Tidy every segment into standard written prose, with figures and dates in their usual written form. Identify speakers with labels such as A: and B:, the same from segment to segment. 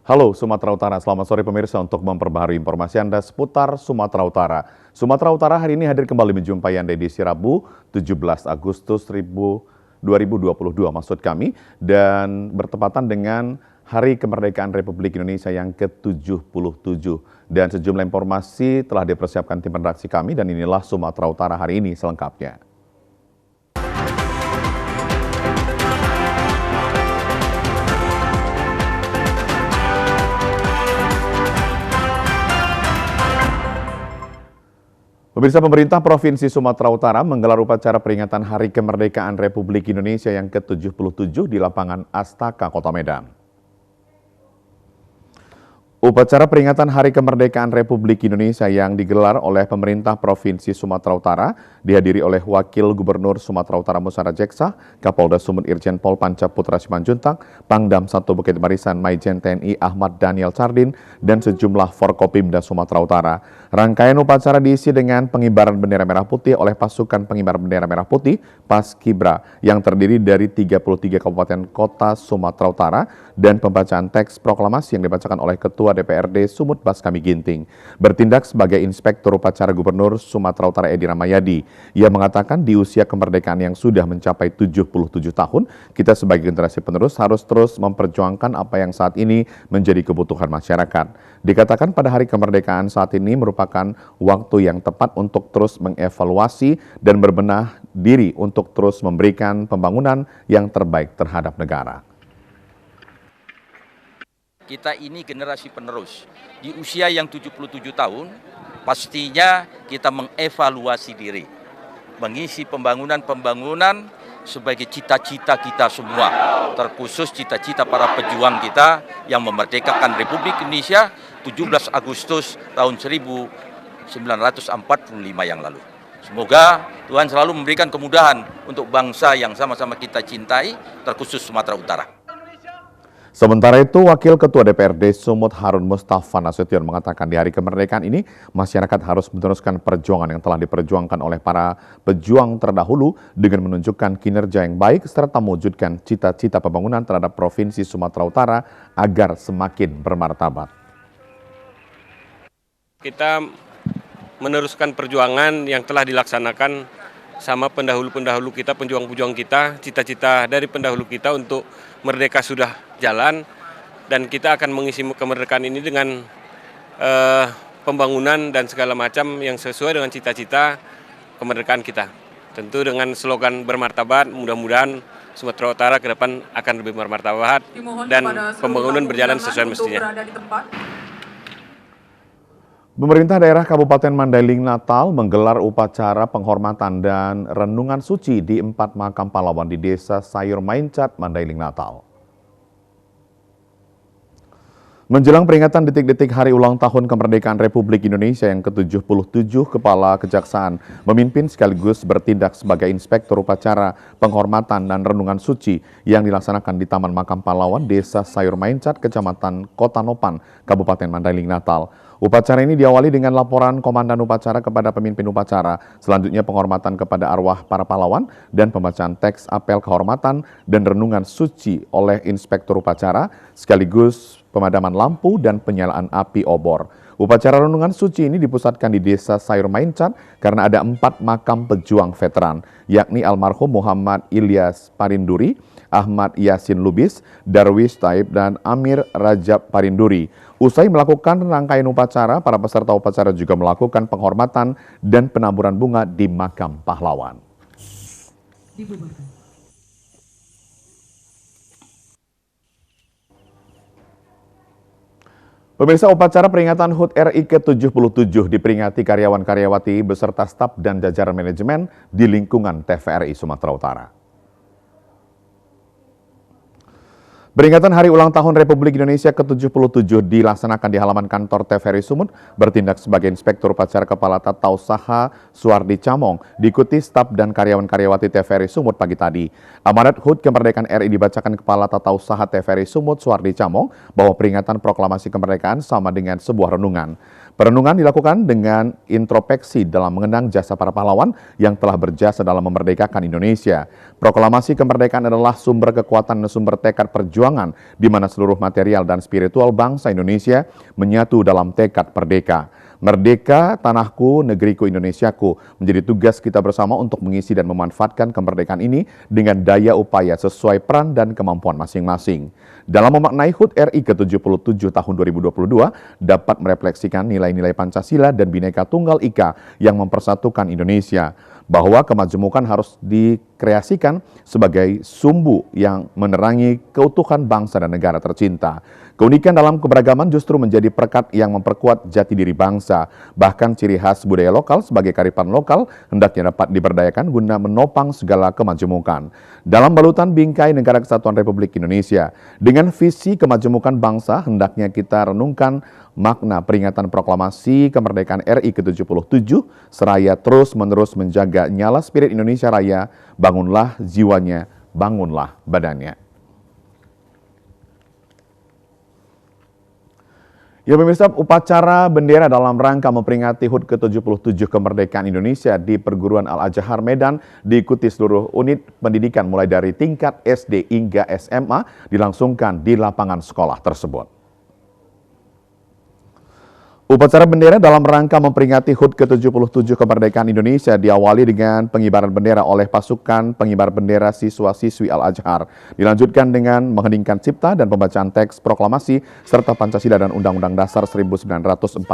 A: Halo Sumatera Utara, selamat sore pemirsa untuk memperbaharui informasi Anda seputar Sumatera Utara. Sumatera Utara hari ini hadir kembali menjumpai Anda di Rabu 17 Agustus 2022 maksud kami dan bertepatan dengan Hari Kemerdekaan Republik Indonesia yang ke-77. Dan sejumlah informasi telah dipersiapkan tim redaksi kami dan inilah Sumatera Utara hari ini selengkapnya. Pemirsa, pemerintah Provinsi Sumatera Utara menggelar upacara peringatan Hari Kemerdekaan Republik Indonesia yang ke-77 di lapangan Astaka, Kota Medan. Upacara peringatan Hari Kemerdekaan Republik Indonesia yang digelar oleh pemerintah Provinsi Sumatera Utara dihadiri oleh Wakil Gubernur Sumatera Utara Musara Jeksa, Kapolda Sumut Irjen Pol Panca Putra Simanjuntak, Pangdam 1 Bukit Barisan Maijen TNI Ahmad Daniel Sardin, dan sejumlah Forkopimda Sumatera Utara. Rangkaian upacara diisi dengan pengibaran bendera merah putih oleh pasukan pengibar bendera merah putih Paskibra yang terdiri dari 33 kabupaten kota Sumatera Utara dan pembacaan teks proklamasi yang dibacakan oleh Ketua DPRD Sumut Baskami Ginting. Bertindak sebagai Inspektur Upacara Gubernur Sumatera Utara Edi Ramayadi, ia mengatakan di usia kemerdekaan yang sudah mencapai 77 tahun, kita sebagai generasi penerus harus terus memperjuangkan apa yang saat ini menjadi kebutuhan masyarakat. Dikatakan pada hari kemerdekaan saat ini merupakan waktu yang tepat untuk terus mengevaluasi dan berbenah diri untuk terus memberikan pembangunan yang terbaik terhadap negara.
B: Kita ini generasi penerus. Di usia yang 77 tahun, pastinya kita mengevaluasi diri. Mengisi pembangunan sebagai cita-cita kita semua. Terkhusus cita-cita para pejuang kita yang memerdekakan Republik Indonesia 17 Agustus tahun 1945 yang lalu. Semoga Tuhan selalu memberikan kemudahan untuk bangsa yang sama-sama kita cintai, terkhusus Sumatera Utara.
A: Sementara itu, Wakil Ketua DPRD Sumut Harun Mustafa Nasution mengatakan di hari kemerdekaan ini, masyarakat harus meneruskan perjuangan yang telah diperjuangkan oleh para pejuang terdahulu dengan menunjukkan kinerja yang baik serta mewujudkan cita-cita pembangunan terhadap Provinsi Sumatera Utara agar semakin bermartabat.
C: Kita meneruskan perjuangan yang telah dilaksanakan sama pendahulu-pendahulu kita, pejuang-pejuang kita, cita-cita dari pendahulu kita untuk merdeka sudah jalan, dan kita akan mengisi kemerdekaan ini dengan pembangunan dan segala macam yang sesuai dengan cita-cita kemerdekaan kita. Tentu dengan slogan bermartabat, mudah-mudahan Sumatera Utara ke depan akan lebih bermartabat dan pembangunan berjalan sesuai mestinya.
A: Pemerintah daerah Kabupaten Mandailing Natal menggelar upacara penghormatan dan renungan suci di 4 makam pahlawan di Desa Sayur Maincat, Mandailing Natal. Menjelang peringatan detik-detik hari ulang tahun kemerdekaan Republik Indonesia yang ke-77, Kepala Kejaksaan memimpin sekaligus bertindak sebagai Inspektur Upacara Penghormatan dan Renungan Suci yang dilaksanakan di Taman Makam Pahlawan Desa Sayur Maincat, Kecamatan Kota Nopan, Kabupaten Mandailing Natal. Upacara ini diawali dengan laporan Komandan Upacara kepada pemimpin upacara, selanjutnya penghormatan kepada arwah para pahlawan dan pembacaan teks apel kehormatan dan renungan suci oleh Inspektur Upacara, sekaligus pemadaman lampu dan penyalaan api obor. Upacara renungan suci ini dipusatkan di Desa Sayur Maincat karena ada 4 makam pejuang veteran, yakni almarhum Muhammad Ilyas Parinduri, Ahmad Yasin Lubis, Darwis Taib, dan Amir Rajab Parinduri. Usai melakukan rangkaian upacara, para peserta upacara juga melakukan penghormatan dan penaburan bunga di makam pahlawan. Pemirsa, upacara peringatan HUT RI ke-77 diperingati karyawan-karyawati beserta staf dan jajaran manajemen di lingkungan TVRI Sumatera Utara. Peringatan Hari Ulang Tahun Republik Indonesia ke-77 dilaksanakan di halaman kantor TVRI Sumut, bertindak sebagai Inspektur Upacara Kepala Tata Usaha Suardi Camong, diikuti staf dan karyawan-karyawati TVRI Sumut pagi tadi. Amanat HUT Kemerdekaan RI dibacakan Kepala Tata Usaha TVRI Sumut Suardi Camong bahwa peringatan proklamasi kemerdekaan sama dengan sebuah renungan. Perenungan dilakukan dengan introspeksi dalam mengenang jasa para pahlawan yang telah berjasa dalam memerdekakan Indonesia. Proklamasi kemerdekaan adalah sumber kekuatan dan sumber tekad perjuangan di mana seluruh material dan spiritual bangsa Indonesia menyatu dalam tekad merdeka. Merdeka, tanahku, negeriku, Indonesiaku menjadi tugas kita bersama untuk mengisi dan memanfaatkan kemerdekaan ini dengan daya upaya sesuai peran dan kemampuan masing-masing. Dalam memaknai HUT RI ke-77 tahun 2022 dapat merefleksikan nilai-nilai Pancasila dan Bhinneka Tunggal Ika yang mempersatukan Indonesia, bahwa kemajemukan harus dikreasikan sebagai sumbu yang menerangi keutuhan bangsa dan negara tercinta. Keunikan dalam keberagaman justru menjadi perekat yang memperkuat jati diri bangsa. Bahkan ciri khas budaya lokal sebagai kearifan lokal hendaknya dapat diberdayakan guna menopang segala kemajemukan. Dalam balutan bingkai Negara Kesatuan Republik Indonesia, dengan visi kemajemukan bangsa hendaknya kita renungkan makna peringatan proklamasi kemerdekaan RI ke-77 seraya terus-menerus menjaga nyala spirit Indonesia Raya, bangunlah jiwanya, bangunlah badannya. Ya pemirsa, upacara bendera dalam rangka memperingati HUT ke-77 kemerdekaan Indonesia di Perguruan Al-Azhar Medan diikuti seluruh unit pendidikan mulai dari tingkat SD hingga SMA dilangsungkan di lapangan sekolah tersebut. Upacara bendera dalam rangka memperingati HUT ke-77 kemerdekaan Indonesia diawali dengan pengibaran bendera oleh pasukan pengibar bendera siswa-siswi Al-Azhar. Dilanjutkan dengan mengheningkan cipta dan pembacaan teks proklamasi serta Pancasila dan Undang-Undang Dasar 1945.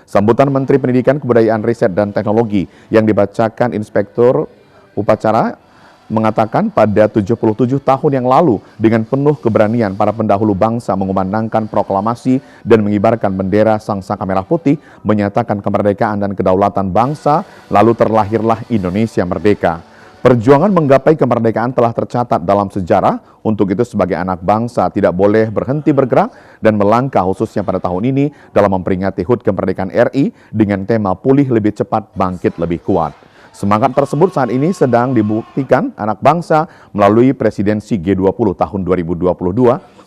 A: Sambutan Menteri Pendidikan, Kebudayaan, Riset, dan Teknologi yang dibacakan Inspektur Upacara mengatakan pada 77 tahun yang lalu dengan penuh keberanian para pendahulu bangsa mengumandangkan proklamasi dan mengibarkan bendera sangsaka merah putih menyatakan kemerdekaan dan kedaulatan bangsa, lalu terlahirlah Indonesia merdeka. Perjuangan menggapai kemerdekaan telah tercatat dalam sejarah. Untuk itu sebagai anak bangsa tidak boleh berhenti bergerak dan melangkah khususnya pada tahun ini dalam memperingati HUT kemerdekaan RI dengan tema pulih lebih cepat, bangkit lebih kuat. Semangat tersebut saat ini sedang dibuktikan anak bangsa melalui presidensi G20 tahun 2022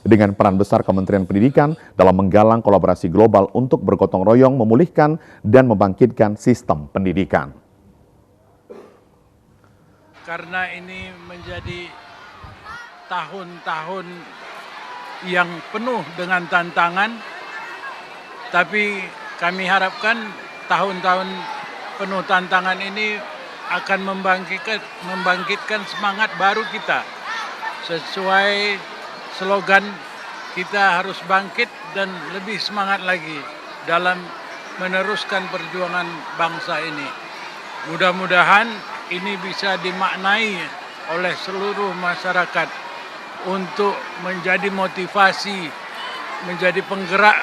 A: dengan peran besar Kementerian Pendidikan dalam menggalang kolaborasi global untuk bergotong royong memulihkan dan membangkitkan sistem pendidikan.
D: Karena ini menjadi tahun-tahun yang penuh dengan tantangan, tapi kami harapkan tahun-tahun penuh tantangan ini akan membangkitkan semangat baru kita. Sesuai slogan, kita harus bangkit dan lebih semangat lagi dalam meneruskan perjuangan bangsa ini. Mudah-mudahan ini bisa dimaknai oleh seluruh masyarakat untuk menjadi motivasi, menjadi penggerak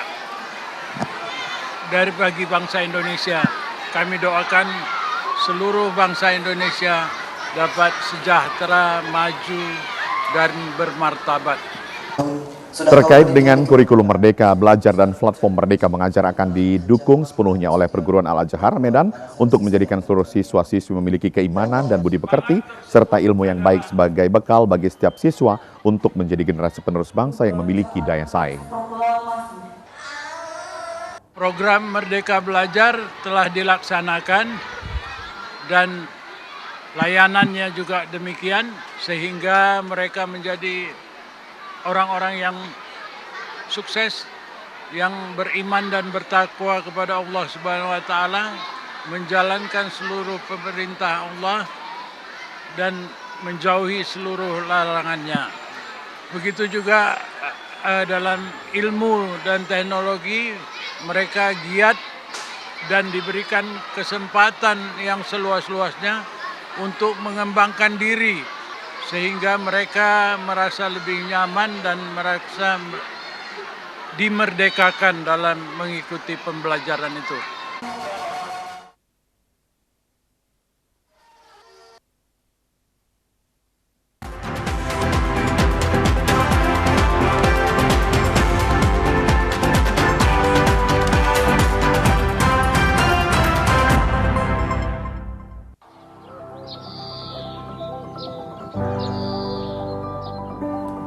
D: dari bagi bangsa Indonesia. Kami doakan seluruh bangsa Indonesia dapat sejahtera, maju, dan bermartabat.
A: Terkait dengan kurikulum Merdeka Belajar dan platform Merdeka Mengajar akan didukung sepenuhnya oleh Perguruan Al-Azhar Medan untuk menjadikan seluruh siswa-siswi memiliki keimanan dan budi pekerti serta ilmu yang baik sebagai bekal bagi setiap siswa untuk menjadi generasi penerus bangsa yang memiliki daya saing.
D: Program Merdeka Belajar telah dilaksanakan dan layanannya juga demikian sehingga mereka menjadi orang-orang yang sukses, yang beriman dan bertakwa kepada Allah Subhanahu wa taala, menjalankan seluruh pemerintah Allah dan menjauhi seluruh larangannya. Begitu juga dalam ilmu dan teknologi mereka giat dan diberikan kesempatan yang seluas-luasnya untuk mengembangkan diri sehingga mereka merasa lebih nyaman dan merasa dimerdekakan dalam mengikuti pembelajaran itu.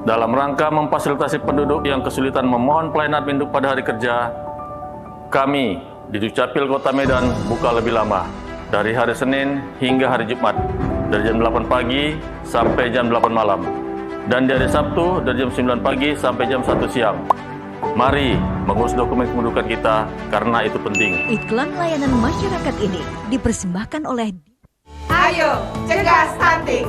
E: Dalam rangka memfasilitasi penduduk yang kesulitan memohon pelayanan induk pada hari kerja, kami di Dukcapil Kota Medan buka lebih lama, dari hari Senin hingga hari Jumat, dari jam 8 pagi sampai jam 8 malam. Dan di hari Sabtu dari jam 9 pagi sampai jam 1 siang. Mari mengurus dokumen kependudukan kita karena itu penting.
F: Iklan layanan masyarakat ini dipersembahkan oleh
G: Ayo, cegah stunting!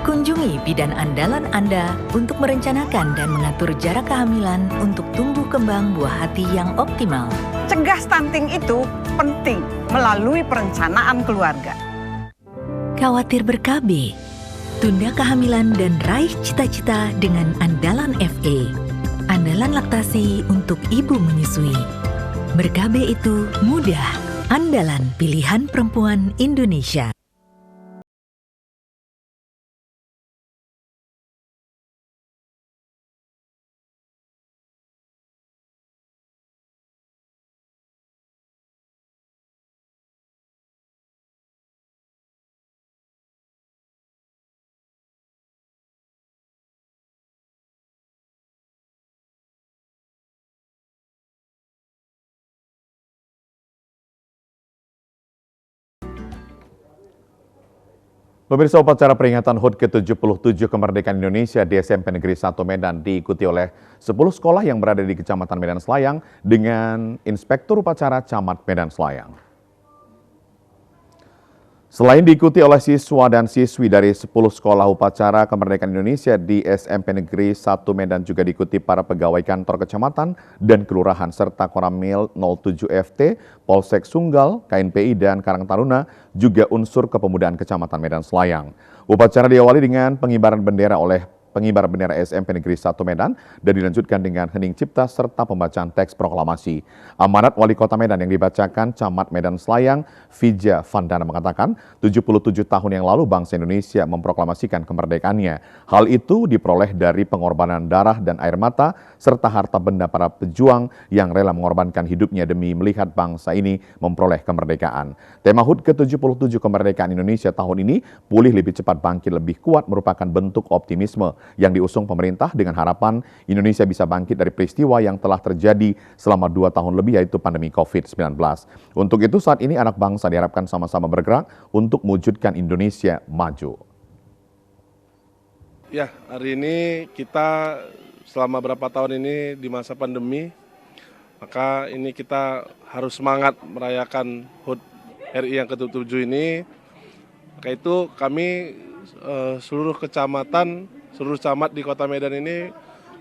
F: Kunjungi bidan andalan Anda untuk merencanakan dan mengatur jarak kehamilan untuk tumbuh kembang buah hati yang optimal.
G: Cegah stunting itu penting melalui perencanaan keluarga.
F: Khawatir ber-KB? Tunda kehamilan dan raih cita-cita dengan andalan FA. Andalan laktasi untuk ibu menyusui. Ber-KB itu mudah. Andalan pilihan perempuan Indonesia.
A: Pemirsa, upacara peringatan HUT ke-77 kemerdekaan Indonesia di SMP Negeri 1 Medan diikuti oleh 10 sekolah yang berada di Kecamatan Medan Selayang dengan Inspektur Upacara Camat Medan Selayang. Selain diikuti oleh siswa dan siswi dari 10 sekolah upacara kemerdekaan Indonesia di SMP Negeri 1 Medan juga diikuti para pegawai kantor kecamatan dan kelurahan serta Koramil 07 FT, Polsek Sunggal, KNPI dan Karang Taruna juga unsur kepemudaan Kecamatan Medan Selayang. Upacara diawali dengan pengibaran bendera oleh pengibar bendera SMP Negeri 1 Medan dan dilanjutkan dengan hening cipta serta pembacaan teks proklamasi. Amanat Wali Kota Medan yang dibacakan Camat Medan Selayang, Vija Vandana mengatakan 77 tahun yang lalu bangsa Indonesia memproklamasikan kemerdekaannya. Hal itu diperoleh dari pengorbanan darah dan air mata serta harta benda para pejuang yang rela mengorbankan hidupnya demi melihat bangsa ini memperoleh kemerdekaan. Tema HUT ke-77 kemerdekaan Indonesia tahun ini, pulih lebih cepat bangkit lebih kuat, merupakan bentuk optimisme yang diusung pemerintah dengan harapan Indonesia bisa bangkit dari peristiwa yang telah terjadi selama 2 tahun lebih, yaitu pandemi COVID-19. Untuk itu saat ini anak bangsa diharapkan sama-sama bergerak untuk mewujudkan Indonesia maju.
H: Ya, hari ini kita selama berapa tahun ini di masa pandemi, maka ini kita harus semangat merayakan HUT RI yang ke-77 ini. Maka itu kami seluruh kecamatan, seluruh camat di Kota Medan ini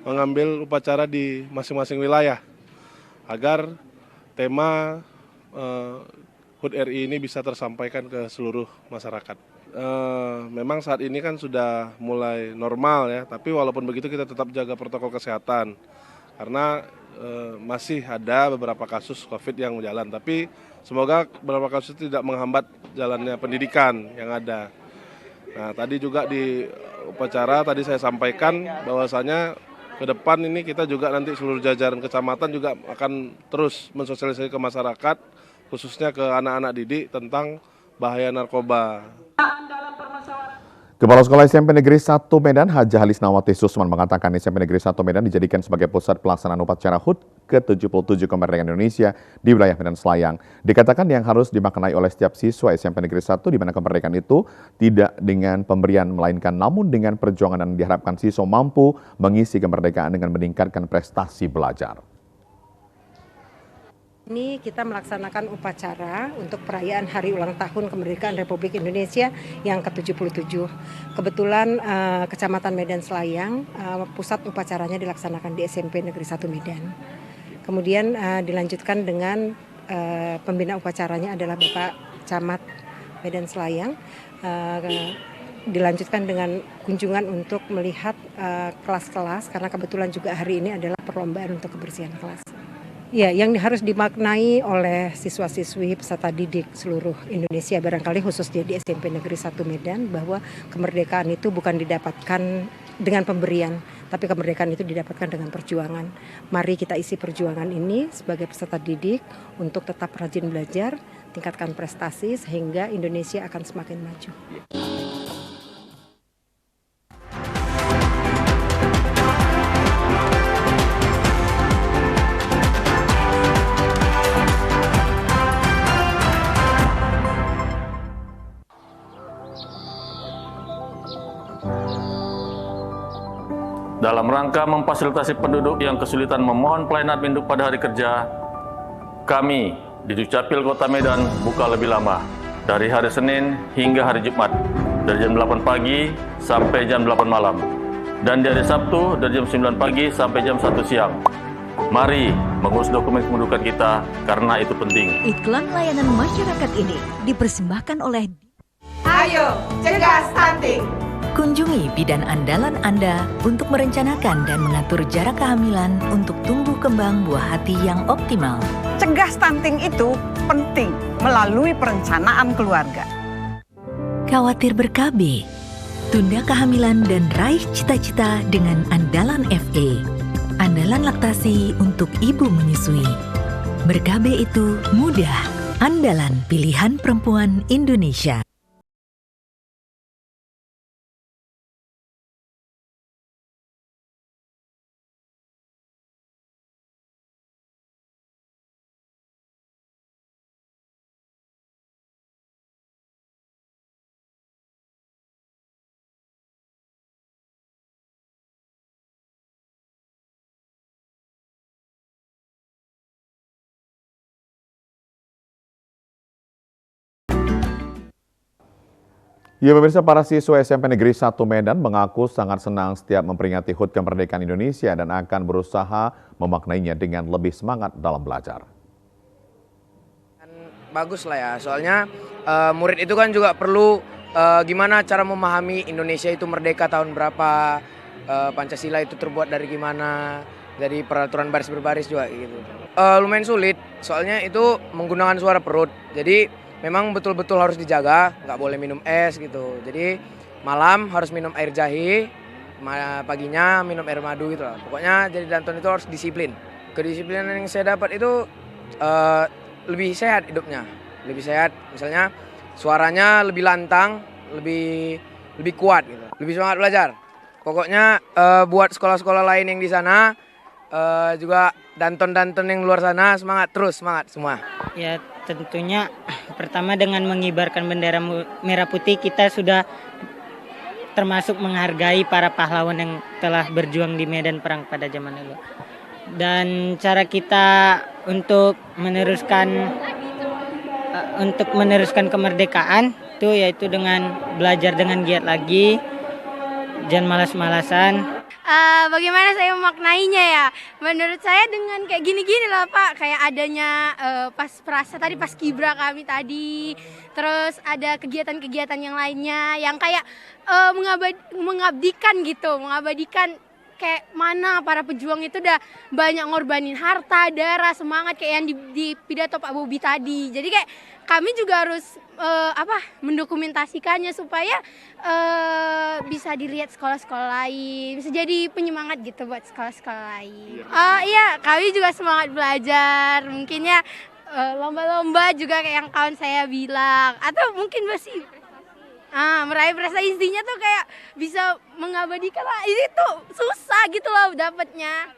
H: mengambil upacara di masing-masing wilayah agar tema HUT RI ini bisa tersampaikan ke seluruh masyarakat. Memang saat ini kan sudah mulai normal ya, tapi walaupun begitu kita tetap jaga protokol kesehatan karena masih ada beberapa kasus COVID yang berjalan, tapi semoga beberapa kasus tidak menghambat jalannya pendidikan yang ada. Nah, tadi juga di upacara tadi saya sampaikan bahwasanya ke depan ini kita juga nanti seluruh jajaran kecamatan juga akan terus mensosialisasi ke masyarakat, khususnya ke anak-anak didik tentang bahaya narkoba.
A: Kepala Sekolah SMP Negeri 1 Medan, Haja Halisnawati Susman mengatakan SMP Negeri 1 Medan dijadikan sebagai pusat pelaksanaan upacara HUT ke-77 kemerdekaan Indonesia di wilayah Medan Selayang. Dikatakan yang harus dimaknai oleh setiap siswa SMP Negeri 1 di mana kemerdekaan itu tidak dengan pemberian melainkan namun dengan perjuangan, dan diharapkan siswa mampu mengisi kemerdekaan dengan meningkatkan prestasi belajar.
I: Ini kita melaksanakan upacara untuk perayaan Hari Ulang Tahun Kemerdekaan Republik Indonesia yang ke-77. Kebetulan Kecamatan Medan Selayang, pusat upacaranya dilaksanakan di SMP Negeri 1 Medan. Kemudian dilanjutkan dengan pembina upacaranya adalah Bapak Camat Medan Selayang. Dilanjutkan dengan kunjungan untuk melihat kelas-kelas, karena kebetulan juga hari ini adalah perlombaan untuk kebersihan kelas. Ya, yang harus dimaknai oleh siswa-siswi peserta didik seluruh Indonesia, barangkali khususnya di SMP Negeri 1 Medan, bahwa kemerdekaan itu bukan didapatkan dengan pemberian, tapi kemerdekaan itu didapatkan dengan perjuangan. Mari kita isi perjuangan ini sebagai peserta didik untuk tetap rajin belajar, tingkatkan prestasi sehingga Indonesia akan semakin maju.
E: dalam rangka memfasilitasi penduduk yang kesulitan memohon pelayanan induk pada hari kerja, kami di Dukcapil Kota Medan buka lebih lama, dari hari Senin hingga hari Jumat, dari jam 8 pagi sampai jam 8 malam. Dan di hari Sabtu dari jam 9 pagi sampai jam 1 siang. Mari mengurus dokumen kependudukan kita karena itu penting.
F: Iklan layanan masyarakat ini dipersembahkan oleh
G: Ayo, cegah stunting.
F: Kunjungi bidan andalan Anda untuk merencanakan dan mengatur jarak kehamilan untuk tumbuh kembang buah hati yang optimal.
G: Cegah stunting itu penting melalui perencanaan keluarga.
F: Khawatir ber-KB? Tunda kehamilan dan raih cita-cita dengan Andalan FE. Andalan laktasi untuk ibu menyusui. Ber-KB itu mudah. Andalan pilihan perempuan Indonesia.
A: Ya pemirsa, para siswa SMP Negeri 1 Medan mengaku sangat senang setiap memperingati HUT kemerdekaan Indonesia dan akan berusaha memaknainya dengan lebih semangat dalam belajar.
J: Bagus lah ya, soalnya murid itu kan juga perlu gimana cara memahami Indonesia itu merdeka tahun berapa, Pancasila itu terbuat dari gimana, dari peraturan baris berbaris juga gitu. Lumayan sulit, soalnya itu menggunakan suara perut, jadi memang betul-betul harus dijaga, nggak boleh minum es gitu. Jadi malam harus minum air jahe, paginya minum air madu gitu lah. Pokoknya jadi Danton itu harus disiplin. Kedisiplinan yang saya dapat itu lebih sehat hidupnya, lebih sehat. Misalnya suaranya lebih lantang, lebih kuat gitu, lebih semangat belajar. Pokoknya buat sekolah-sekolah lain yang di sana juga Danton-Danton yang luar sana semangat terus, semangat semua.
K: Ya tentunya pertama dengan mengibarkan bendera merah putih kita sudah termasuk menghargai para pahlawan yang telah berjuang di medan perang pada zaman dulu. Dan cara kita untuk meneruskan kemerdekaan itu yaitu dengan belajar dengan giat lagi, jangan malas-malasan.
L: Bagaimana saya memaknainya ya? Menurut saya dengan kayak gini-gini lah Pak, kayak adanya pas Kibra kami tadi, terus ada kegiatan-kegiatan yang lainnya yang kayak mengabadikan kayak mana para pejuang itu udah banyak ngorbanin harta, darah, semangat kayak yang di pidato Pak Bobi tadi. Jadi kayak kami juga harus mendokumentasikannya supaya bisa dilihat sekolah-sekolah lain, bisa jadi penyemangat gitu buat sekolah-sekolah lain. Iya, kami juga semangat belajar, mungkin ya lomba-lomba juga kayak yang kawan saya bilang, atau mungkin masih meraih prestasi, intinya tuh kayak bisa mengabadikan lah, ini tuh susah gitu loh dapatnya.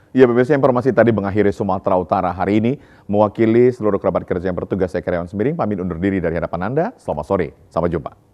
A: Ya pemirsa, informasi tadi mengakhiri Sumatera Utara hari ini. Mewakili seluruh kerabat kerja yang bertugas, saya Karyawan Semiring pamit undur diri dari hadapan Anda. Selamat sore, sampai jumpa.